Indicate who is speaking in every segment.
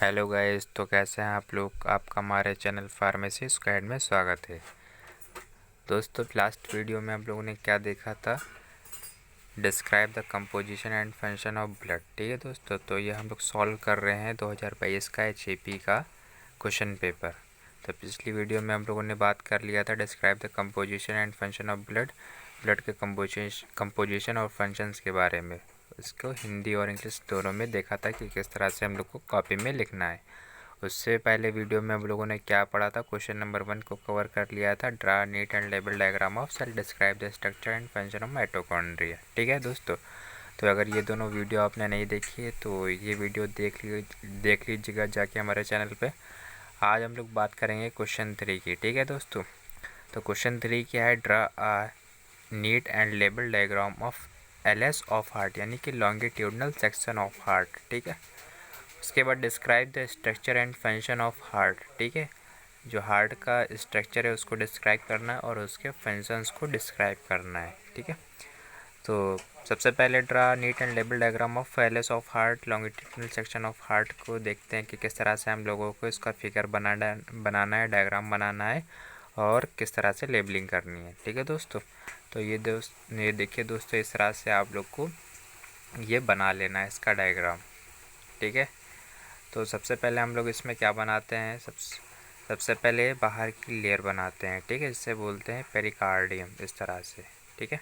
Speaker 1: Hello guys, तो कैसे हैं आप लोग। आपका हमारे चैनल फार्मेसी स्क्वाड में स्वागत है। दोस्तों, लास्ट वीडियो में हम लोगों ने क्या देखा था, describe the composition and function of blood. ठीक है दोस्तों, तो ये हम लोग सॉल्व कर रहे हैं 2022 का HAP का क्वेश्चन पेपर। तो पिछली वीडियो में हम लोगों ने बात कर लिया था describe the composition and function of blood के कंपोजिशन और फंक्शंस के बारे में। इसको हिंदी और इंग्लिश दोनों में देखा था कि किस तरह से हम लोग को कॉपी में लिखना है। उससे पहले वीडियो में हम लोगों ने क्या पढ़ा था, क्वेश्चन नंबर 1 को कवर कर लिया था, draw neat and label diagram of cell, describe the structure and function of mitochondria. ठीक है दोस्तों, तो अगर ये दोनों वीडियो आपने नहीं देखी है तो ये वीडियो देख लीजिएगा जाके हमारे चैनल पे। आज हम लोग बात करेंगे क्वेश्चन 3 की। ठीक है दोस्तों, तो क्वेश्चन 3 क्या है, draw a neat and label diagram of LS of heart, यानी कि लॉन्गिट्यूडनल सेक्शन ऑफ हार्ट। ठीक है, उसके बाद describe the structure and function of heart. ठीक है, जो हार्ट का स्ट्रक्चर है उसको डिस्क्राइब करना है और उसके फंक्शंस को डिस्क्राइब करना है। ठीक है, तो सबसे पहले draw neat and label diagram of LS of heart, longitudinal section of heart को देखते हैं कि किस तरह से हम लोगों को इसका फिगर बनाना है, डायग्राम बनाना है और किस तरह से लेबलिंग करनी है। ठीक है दोस्तों, तो ये देखिए दोस्तों, इस तरह से आप लोग को ये बना लेना है इसका डायग्राम। ठीक है, तो सबसे पहले हम लोग इसमें क्या बनाते हैं, सबसे पहले बाहर की लेयर बनाते हैं। ठीक है, जिसे बोलते हैं पेरिकार्डियम, इस तरह से। ठीक है,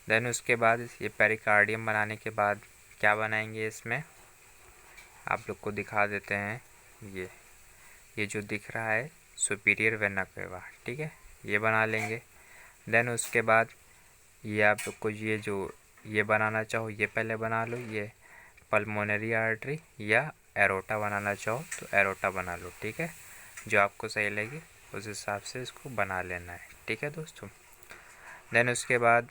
Speaker 1: देन उसके बाद ये पेरिकार्डियम बनाने के बाद क्या बनाएंगे, इसमें आप लोग को दिखा देते हैं। ये जो दिख रहा है सुपीरियर वेना केवा। ठीक है, ये बना लेंगे। देन उसके बाद ये आप लोग को ये बनाना चाहो ये पहले बना लो, ये पल्मोनरी आर्टरी, या एरोटा बनाना चाहो तो एरोटा बना लो। ठीक है, जो आपको सही लगे उस हिसाब से इसको बना लेना है। ठीक है दोस्तों, देन उसके बाद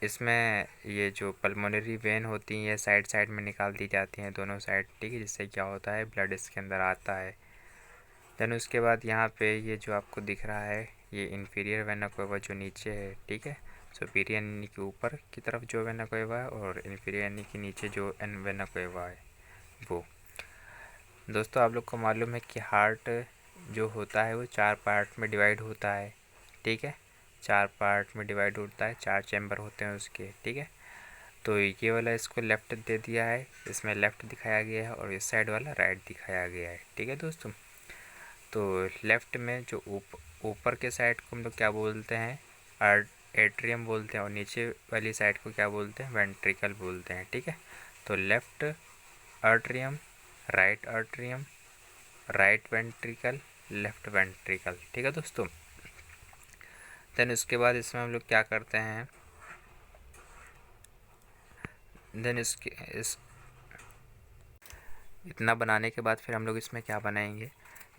Speaker 1: इसमें ये जो पल्मोनरी वेन होती हैं ये साइड साइड में निकाल दी जाती हैं, दोनों साइड। ठीक है, जिससे क्या होता है, ब्लड इसके अंदर आता है। देन उसके बाद यहाँ पे ये जो आपको दिख रहा है ये इन्फीरियर वेना केवा जो नीचे है। ठीक है, सुपीरियर यानी कि ऊपर की तरफ जो वेना केवा है और इन्फीरियर यानी कि नीचे जो वेना केवा है वो। दोस्तों, आप लोग को मालूम है कि हार्ट जो होता है वो 4 पार्ट में डिवाइड होता है। ठीक है, 4 पार्ट में डिवाइड होता है, 4 चैम्बर होते हैं उसके। ठीक है, तो ये वाला इसको लेफ़्ट दे दिया है, इसमें लेफ़्ट दिखाया गया है और इस साइड वाला राइट दिखाया गया है। ठीक है दोस्तों, तो लेफ़्ट में जो ऊपर के साइड को हम लोग क्या बोलते हैं, एट्रियम बोलते हैं, और नीचे वाली साइड को क्या बोलते हैं, वेंट्रिकल बोलते हैं। ठीक है, तो left atrium, right atrium, right ventricle, left ventricle. ठीक है दोस्तों, देन उसके बाद इसमें हम लोग क्या करते हैं, देन इस इतना बनाने के बाद फिर हम लोग इसमें क्या बनाएंगे,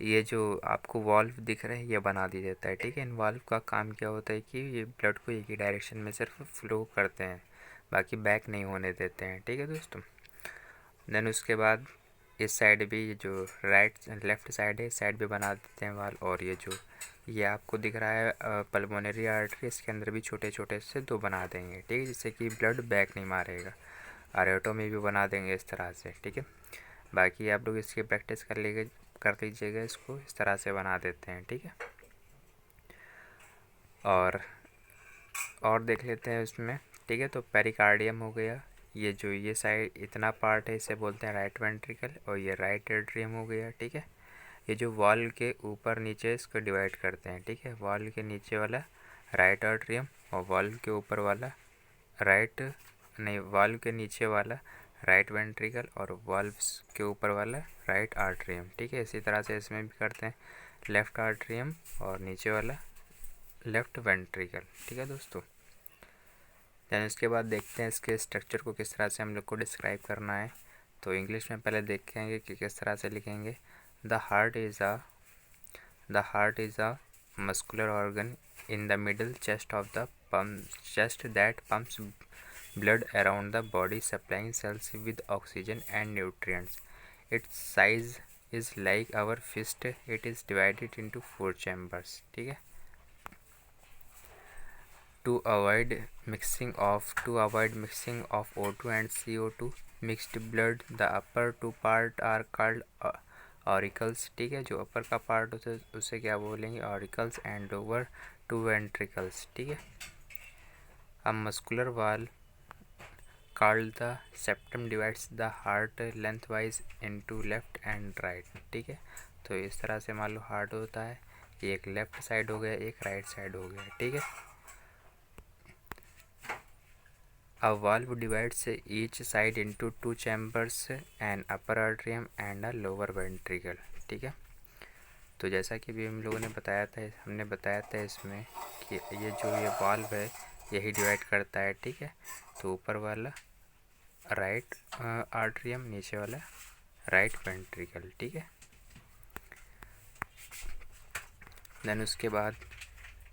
Speaker 1: ये जो आपको वाल्व दिख रहे हैं ये बना दिया जाता है। ठीक है, इन वाल्व का काम क्या होता है कि ये ब्लड को एक ही डायरेक्शन में सिर्फ फ्लो करते हैं, बाकी बैक नहीं होने देते हैं। ठीक है दोस्तों, देन उसके बाद इस साइड भी जो लेफ़्ट साइड है इस साइड भी बना देते हैं वाल। और ये आपको दिख रहा है पल्मोनरी आर्टरी, इसके अंदर भी छोटे छोटे से 2 बना देंगे। ठीक है, जिससे कि ब्लड बैक नहीं मारेगा। आरेटो में भी बना देंगे इस तरह से। ठीक है, बाकी आप लोग इसकी प्रैक्टिस कर लीजिएगा, इसको इस तरह से बना देते हैं। ठीक है, और देख लेते हैं इसमें। ठीक है, तो पेरिकार्डियम हो गया, ये साइड इतना पार्ट है इसे बोलते हैं राइट वेंट्रिकल, और ये राइट एट्रियम हो गया। ठीक है, ये जो वॉल के ऊपर नीचे इसको डिवाइड करते हैं। ठीक है, वॉल के नीचे वाला राइट आर्ट्रियम और वॉल के ऊपर वाला वॉल के नीचे वाला राइट वेंट्रिकल और वॉल्व्स के ऊपर वाला राइट आर्ट्रियम। ठीक है, इसी तरह से इसमें भी करते हैं, लेफ़्ट आर्ट्रियम और नीचे वाला लेफ़्ट वेंट्रिकल। ठीक है दोस्तों, दैन इसके बाद देखते हैं इसके स्ट्रक्चर को किस तरह से हम लोग को डिस्क्राइब करना है। तो इंग्लिश में पहले देखेंगे कि किस तरह से लिखेंगे। The heart is a muscular organ in the middle chest of the chest that pumps blood around the body, supplying cells with oxygen and nutrients. Its size is like our fist. It is divided into 4 chambers. ठीक है, to avoid mixing of O2 and CO2 mixed blood, the upper 2 parts are called auricles, ठीक है, जो अपर का part होता है उसे क्या बोलेंगे, ऑरिकल्स, एंड लोअर 2 वेंट्रिकल्स, ठीक है। अब मस्कुलर वाल called the septum divides the heart lengthwise into left and right, ठीक है। तो इस तरह से मान लो हार्ट होता है, एक लेफ्ट साइड हो गया, एक राइट साइड हो गया, ठीक है। A valve divides each side into 2 chambers, an upper atrium and a lower ventricle, ठीक है। तो जैसा कि भी हम लोगों ने बताया था, हमने बताया था इसमें कि ये जो ये वाल्व है यही डिवाइड करता है, ठीक है। तो ऊपर वाला राइट आर्ट्रियम, नीचे वाला राइट वेंट्रिकल, ठीक है। देन उसके बाद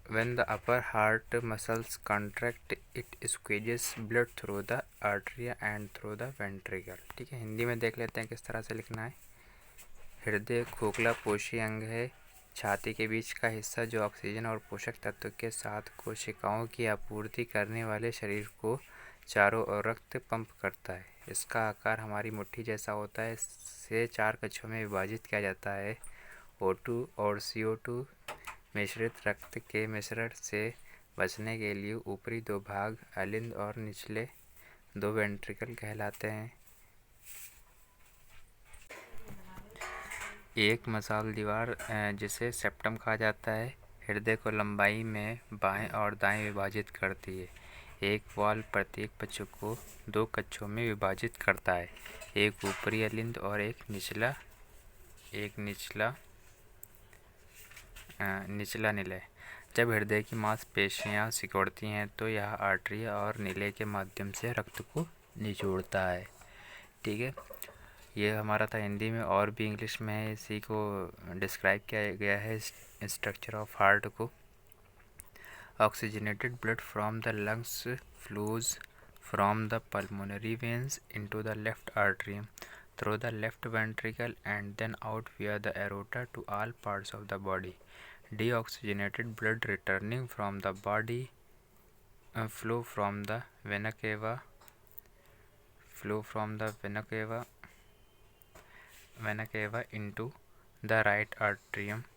Speaker 1: when the upper heart muscles contract it squeezes blood through the artery and through the ventricle, ठीक है। हिंदी में देख लेते हैं किस तरह से लिखना है। हृदय खोखला पोषी अंग है, छाती के बीच का हिस्सा जो ऑक्सीजन और पोषक तत्व के साथ कोशिकाओं की आपूर्ति करने वाले शरीर को चारों ओर रक्त पंप करता है। इसका आकार हमारी मुट्ठी जैसा होता है। इसे 4 कक्षों में विभाजित किया जाता है। O2 और CO2 मिश्रित रक्त के मिश्रण से बचने के लिए ऊपरी 2 भाग अलिंद और निचले 2 वेंट्रिकल कहलाते हैं। एक मसाल दीवार जिसे सेप्टम कहा जाता है, हृदय को लंबाई में बाएं और दाएं विभाजित करती है। एक वाल्व प्रत्येक पक्ष को 2 कक्षों में विभाजित करता है, एक ऊपरी अलिंद और एक निचला निलय। जब हृदय की मांसपेशियां सिकुड़ती हैं तो यह आर्टरी और निलय के माध्यम से रक्त को निचोड़ता है, ठीक है। ये हमारा था हिंदी में, और भी इंग्लिश में है, इसी को डिस्क्राइब किया गया है स्ट्रक्चर ऑफ हार्ट को। Oxygenated blood from the lungs flows from the pulmonary veins into the left atrium through the left ventricle and then out via the aorta to all parts of the body. Deoxygenated blood returning from the body flow from the vena cava into the right atrium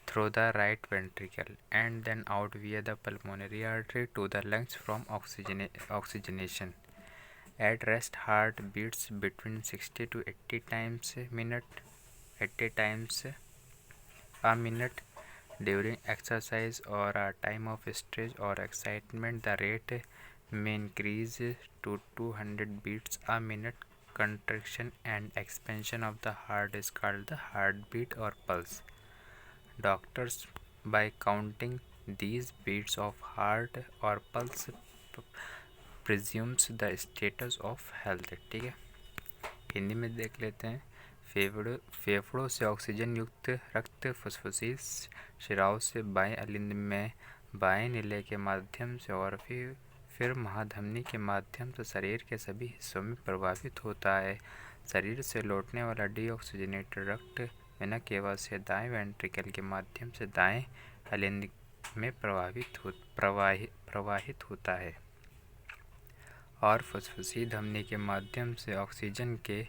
Speaker 1: through the right ventricle and then out via the pulmonary artery to the lungs from oxygenation. At rest, heart beats between 60 to 80 times a minute. During exercise or a time of stress or excitement, the rate may increase to 200 beats a minute. Contraction and expansion of the heart is called the heartbeat or pulse. Doctors, by counting these beats of heart or pulse, presumes the status of health, ठीक है। हिंदी में देख लेते हैं। फेफड़ों से oxygen युक्त रक्त फुसफुसी शिराओं से बाएं अलिंद में बाएं निलय के माध्यम से और फिर महाधमनी के माध्यम से शरीर के सभी हिस्सों में प्रवाहित होता है। शरीर से लौटने वाला डीऑक्सीजनेटेड रक्त वेना केवा से दाएं वेंट्रिकल के माध्यम से दाएं अलिंद में प्रवाहित होता है और फुसफुसी धमनी के माध्यम से ऑक्सीजन के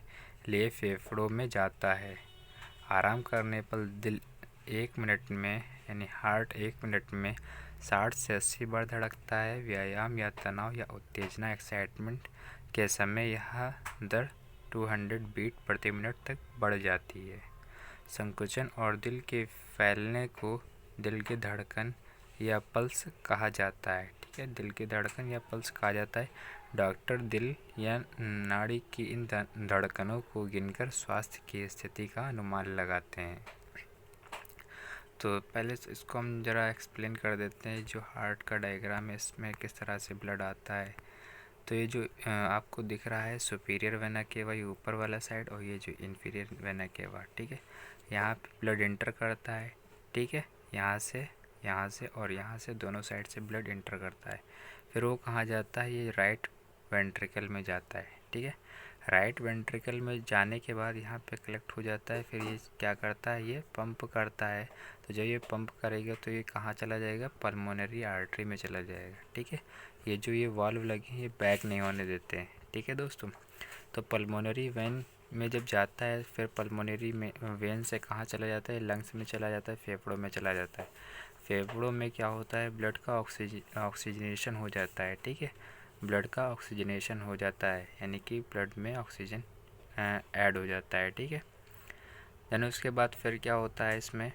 Speaker 1: लिए फेफड़ों में जाता है। आराम करने पर दिल 1 मिनट में यानी हार्ट 1 मिनट में 60 से 80 बार धड़कता है। व्यायाम या तनाव या उत्तेजना एक्साइटमेंट के समय यह दर 200 बीट प्रति मिनट तक बढ़ जाती है। संकुचन और दिल के फैलने को दिल की धड़कन या पल्स कहा जाता है, ठीक है। दिल की धड़कन या पल्स कहा जाता है। डॉक्टर दिल या नाड़ी की इन धड़कनों को गिनकर स्वास्थ्य की स्थिति का अनुमान लगाते हैं। तो पहले इसको हम ज़रा एक्सप्लेन कर देते हैं। जो हार्ट का डायग्राम है इसमें किस तरह से ब्लड आता है। तो ये जो आपको दिख रहा है सुपीरियर वेना केवा, ये ऊपर वाला साइड, और ये जो इन्फीरियर वेना केवा, ठीक है। यहाँ पे ब्लड इंटर करता है, ठीक है। यहाँ से और यहाँ से दोनों साइड से ब्लड इंटर करता है। फिर वो कहाँ जाता है, ये राइट वेंट्रिकल में जाता है, ठीक है। राइट वेंट्रिकल में जाने के बाद यहाँ पे कलेक्ट हो जाता है। फिर ये क्या करता है, ये पंप करता है। तो जब ये पंप करेगा तो ये कहाँ चला जाएगा, पल्मोनरी आर्टरी में चला जाएगा, ठीक है। ये जो ये वाल्व लगे हैं ये बैक नहीं होने देते हैं, ठीक है दोस्तों। तो पल्मोनरी वेन में जब जाता है फिर पल्मोनरी में वेन से कहाँ चला जाता है, लंग्स में चला जाता है, फेफड़ों में चला जाता है। फेफड़ों में क्या होता है, ब्लड का ऑक्सीजनेशन हो जाता है, ठीक है, ब्लड का ऑक्सीजनेशन हो जाता है, यानी कि ब्लड में ऑक्सीजन ऐड हो जाता है, ठीक है। देन उसके बाद फिर क्या होता है इसमें,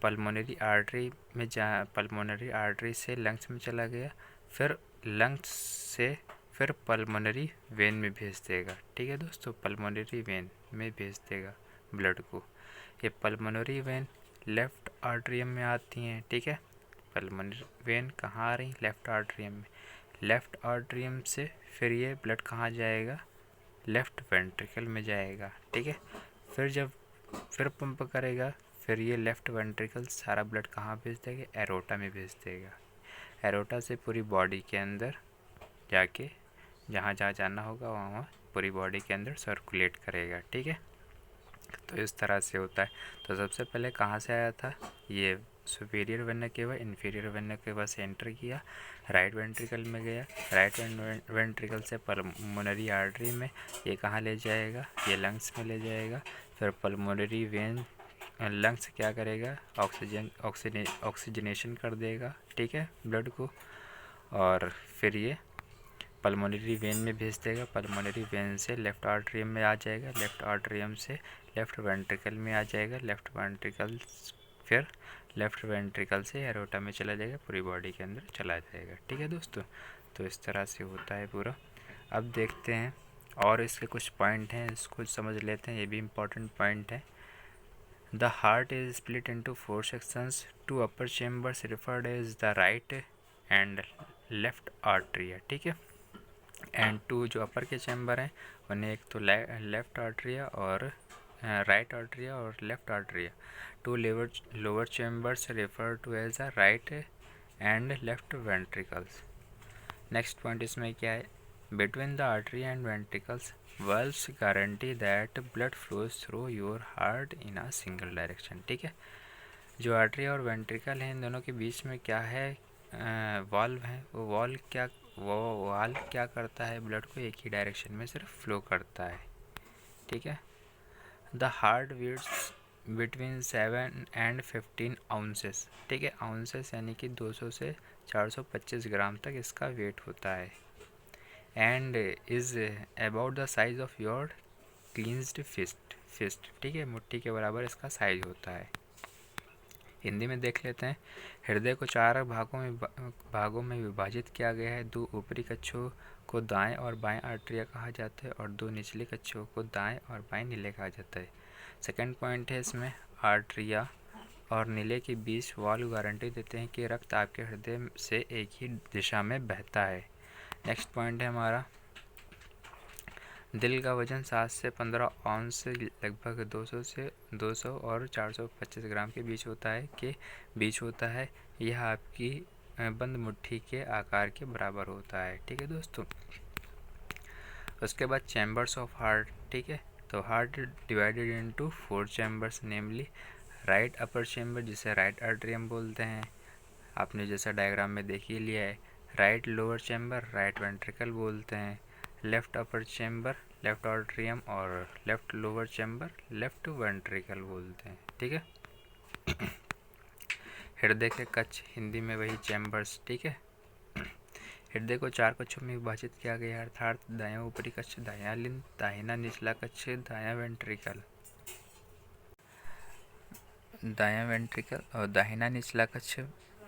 Speaker 1: पल्मोनरी आर्टरी में पल्मोनरी आर्टरी से लंग्स में चला गया, फिर लंग्स से फिर पल्मोनरी वेन में भेज देगा, ठीक है दोस्तों, पल्मोनरी वेन में भेज देगा ब्लड को। ये पल्मोनरी वेन लेफ़्ट आर्टरियम में आती हैं, ठीक है। पल्मोनरी वेन कहाँ आ रही, लेफ़्ट आर्टरियम में। लेफ़्ट आर्टरियम से फिर ये ब्लड कहाँ जाएगा, लेफ़्ट वेंट्रिकल में जाएगा, ठीक है। फिर पंप करेगा, फिर ये लेफ़्ट वेंट्रिकल सारा ब्लड कहाँ भेज देगा, एरोटा में भेज देगा। एरोटा से पूरी बॉडी के अंदर जाके जहाँ जहाँ जाना होगा वहाँ पूरी बॉडी के अंदर सर्कुलेट करेगा, ठीक है। तो इस तरह से होता है। तो सबसे पहले कहाँ से आया था, ये superior vena cava inferior vena cava से एंटर किया, राइट वेंट्रिकल में गया, राइट वेंट्रिकल से पल्मोनरी आर्टरी में, ये कहाँ ले जाएगा, ये लंग्स में ले जाएगा। फिर पल्मोनरी वेन लंग्स क्या करेगा, ऑक्सीजनेशन कर देगा, ठीक है, ब्लड को, और फिर ये पल्मोनरी वेन में भेज देगा। पल्मोनरी वेन से लेफ़्ट आर्टरियम में आ जाएगा, लेफ़्ट आर्टरियम से लेफ़्ट वेंट्रिकल में आ जाएगा, लेफ़्ट वेंट्रिकल फिर लेफ़्ट वेंट्रिकल से एरोटा में चला जाएगा, पूरी बॉडी के अंदर चला जाएगा, ठीक है दोस्तों। तो इस तरह से होता है पूरा। अब देखते हैं और इसके कुछ पॉइंट हैं, इसको समझ लेते हैं, ये भी इम्पॉर्टेंट पॉइंट है। The heart is split into 4 sections, 2 upper chambers referred as the right and left artery, ठीक है। एंड 2 जो अपर के चैम्बर हैं उन्हें एक तो लेफ़्ट आर्टरिया और राइट आर्टरिया और left atria. 2 lower chambers refer to as the right and left ventricles. Next point इसमें क्या है, between the artery and ventricles valves guarantee that blood flows through your heart in a single direction, ठीक है। जो artery और ventricle हैं इन दोनों के बीच में क्या है, वाल्व है, वो वाल्व क्या करता है, ब्लड को एक ही डायरेक्शन में सिर्फ फ्लो करता है, ठीक है। The heart beats between 7 and 15 ounces, ठीक है, आउंसेस यानी कि 200 से 425 ग्राम तक इसका वेट होता है। And is about the size of your clenched fist, ठीक है, मुट्ठी के बराबर इसका साइज होता है। हिंदी में देख लेते हैं। हृदय को 4 भागों में विभाजित किया गया है। 2 ऊपरी कक्षों को दाएं और बाएं आर्टरिया कहा जाता है और 2 निचले कक्षों को दाएं और बाएं नीले कहा जाता है। सेकंड पॉइंट है इसमें, आर्टरिया और नीले के बीच वाल्व गारंटी देते हैं कि रक्त आपके हृदय से एक ही दिशा में बहता है। नेक्स्ट पॉइंट है हमारा, दिल का वजन 7 से 15 औंस से लगभग 200 और 425 ग्राम के बीच होता है। यह आपकी बंद मुट्ठी के आकार के बराबर होता है, ठीक है दोस्तों। उसके बाद चैम्बर्स ऑफ हार्ट, ठीक है। तो हार्ट डिवाइडेड इनटू 4 चैम्बर्स, नेमली राइट अपर चैम्बर जिसे राइट आर्टरियम बोलते हैं, आपने जैसा डायग्राम में देख ही लिया है। Right lower chamber right ventricle बोलते हैं, लेफ़्ट अपर चैम्बर लेफ़्ट आर्टरियम और left lower chamber left ventricle बोलते हैं, ठीक है। हृदय के कक्ष हिंदी में वही चैम्बर्स, ठीक है। हृदय को 4 कक्षों में विभाजित किया गया है, अर्थात दायां ऊपरी कक्ष, दायां लिंब, दाहिना निचला कक्ष, दायां वेंट्रिकल और दाहिना निचला कक्ष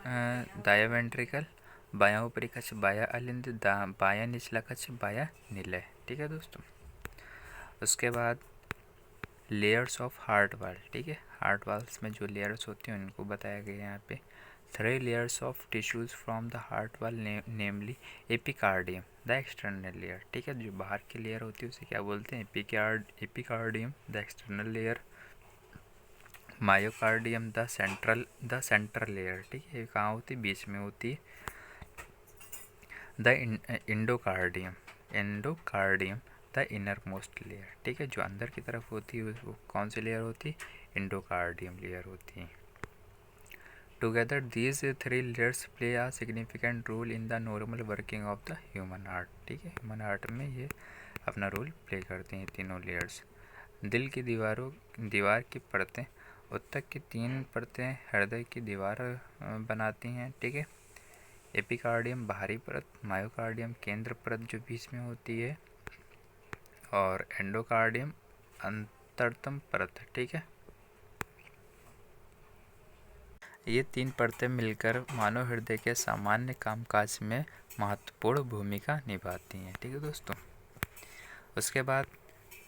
Speaker 1: दायां वेंट्रिकल, बायां ऊपरी कक्ष बायां अलिंद, बायां निचला कक्ष बायां निलय, ठीक है दोस्तों। उसके बाद लेयर्स ऑफ हार्ट वाल, ठीक है। हार्ट वाल्स में जो लेयर्स होती हैं उनको बताया गया है यहाँ पे। 3 layers of tissues from the heart wall namely epicardium, the external layer, ठीक है। जो बाहर की लेयर होती है उसे क्या बोलते हैं, epicardium, the external layer, myocardium the central layer, ठीक है, कहाँ होती है, बीच में होती है। The endocardium the inner most layer, ठीक है, जो अंदर की तरफ होती है वो कौन सी लेयर होती है, एंडोकार्डियम लेयर होती है। Together these 3 layers play a significant role in the normal working of the human heart, ठीक है। ह्यूमन हार्ट में ये अपना रोल प्ले करती हैं तीनों लेयर्स। दिल की दीवार की परतें, उत्तक की 3 परतें हृदय की दीवार बनाती हैं। ठीक है। एपिकार्डियम बाहरी परत, मायोकार्डियम केंद्र परत जो बीच में होती है, और एंडोकार्डियम अंतरतम परत। ठीक है। ये 3 परतें मिलकर मानव हृदय के सामान्य कामकाज में महत्वपूर्ण भूमिका निभाती हैं। ठीक है दोस्तों। उसके बाद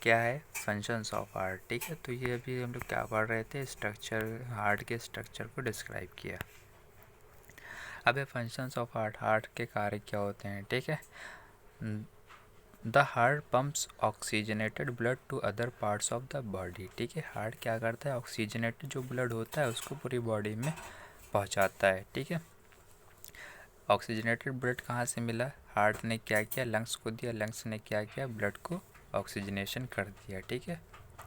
Speaker 1: क्या है, फंक्शंस ऑफ हार्ट। ठीक है। तो ये अभी हम लोग क्या पढ़ रहे थे, स्ट्रक्चर, हार्ट के स्ट्रक्चर को डिस्क्राइब किया। अब ये फंक्शंस ऑफ हार्ट के कार्य क्या होते हैं। ठीक है। The heart pumps oxygenated blood to other parts of the body. ठीक है। हार्ट क्या करता है, ऑक्सीजनेटेड जो ब्लड होता है उसको पूरी बॉडी में पहुंचाता है। ठीक है। ऑक्सीजनेटेड ब्लड कहाँ से मिला, हार्ट ने क्या किया, लंग्स को दिया, लंग्स ने क्या किया, ब्लड को ऑक्सीजनेशन कर दिया। ठीक है।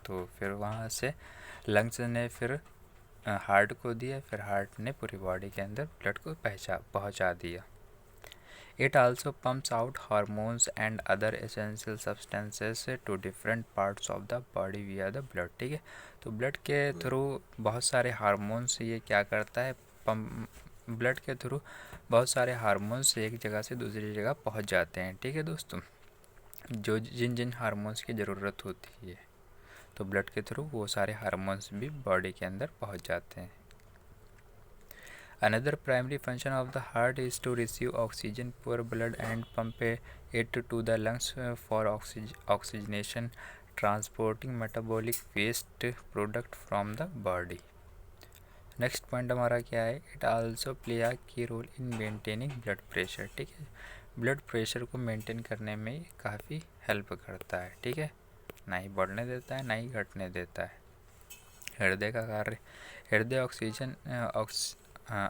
Speaker 1: तो फिर वहाँ से लंग्स ने फिर हार्ट को दिया, फिर हार्ट ने पूरी बॉडी के अंदर ब्लड को पहुँचा दिया। It also pumps out hormones and other essential substances to different parts of the body via the blood। ठीक है। तो ब्लड के थ्रू बहुत सारे हार्मोन्स ये क्या करता है, ब्लड के थ्रू बहुत सारे हार्मोन्स एक जगह से दूसरी जगह पहुंच जाते हैं। ठीक है दोस्तों। जो जिन जिन हार्मोन्स की ज़रूरत होती है, तो ब्लड के थ्रू वो सारे हार्मोन्स भी बॉडी के अंदर पहुंच जाते हैं। Another primary function of the heart is to receive oxygen, pour blood and pump it to the lungs for oxygenation, transporting metabolic waste product from the body। Next point हमारा क्या है, it also play a key role in maintaining blood pressure. ठीक है। Blood pressure को maintain करने में काफ़ी help करता है। ठीक है। ना ही बढ़ने देता है ना ही घटने देता है। हृदय का कार्य, हृदय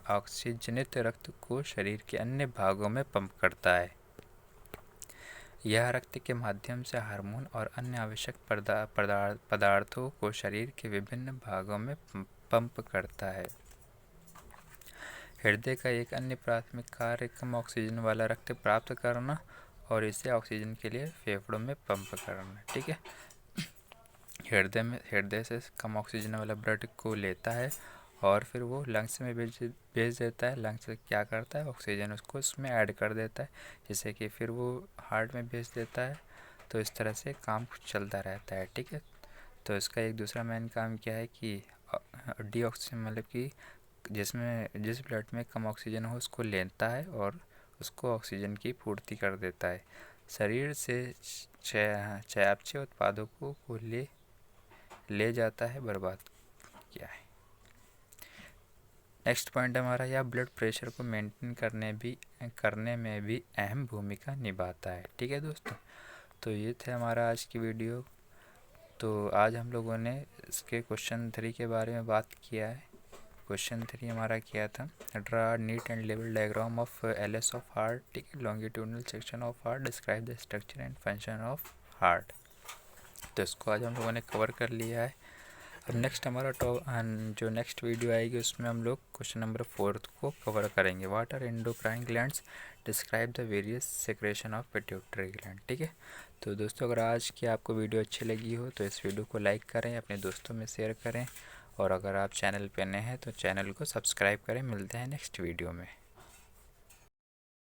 Speaker 1: ऑक्सीजनित रक्त को शरीर के अन्य भागों में पंप करता है। यह रक्त के माध्यम से हार्मोन और अन्य आवश्यक पदार्थों को शरीर के विभिन्न भागों में पंप करता है। हृदय का एक अन्य प्राथमिक कार्य कम ऑक्सीजन वाला रक्त प्राप्त करना और इसे ऑक्सीजन के लिए फेफड़ों में पंप करना। ठीक है। हृदय से कम ऑक्सीजन वाला ब्लड को लेता है और फिर वो लंग्स में भेज देता है। लंग्स क्या करता है, ऑक्सीजन उसको उसमें ऐड कर देता है, जिससे कि फिर वो हार्ट में भेज देता है। तो इस तरह से काम चलता रहता है। ठीक है। तो इसका एक दूसरा मेन काम क्या है कि डीऑक्सीजन, मतलब कि जिस ब्लड में कम ऑक्सीजन हो उसको लेता है और उसको ऑक्सीजन की पूर्ति कर देता है। शरीर से चयापचय उत्पादों को ले जाता है, बर्बाद किया है। नेक्स्ट पॉइंट हमारा, यह ब्लड प्रेशर को मेंटेन करने में भी अहम भूमिका निभाता है। ठीक है दोस्तों। तो ये थे हमारा आज की वीडियो। तो आज हम लोगों ने इसके क्वेश्चन 3 के बारे में बात किया है। क्वेश्चन 3 हमारा किया था, draw neat and level diagram of LS of heart. ठीक है। Longitudinal section of heart, describe the structure and function of heart. तो इसको आज हम लोगों ने कवर कर लिया है। अब नेक्स्ट हमारा जो नेक्स्ट वीडियो आएगी उसमें हम लोग क्वेश्चन नंबर 4 को कवर करेंगे। What are endocrine glands, describe the various secretion of pituitary gland. ठीक है। तो दोस्तों, अगर आज की आपको वीडियो अच्छी लगी हो तो इस वीडियो को लाइक करें, अपने दोस्तों में शेयर करें, और अगर आप चैनल पे नए हैं तो चैनल को सब्सक्राइब करें। मिलते हैं नेक्स्ट वीडियो में।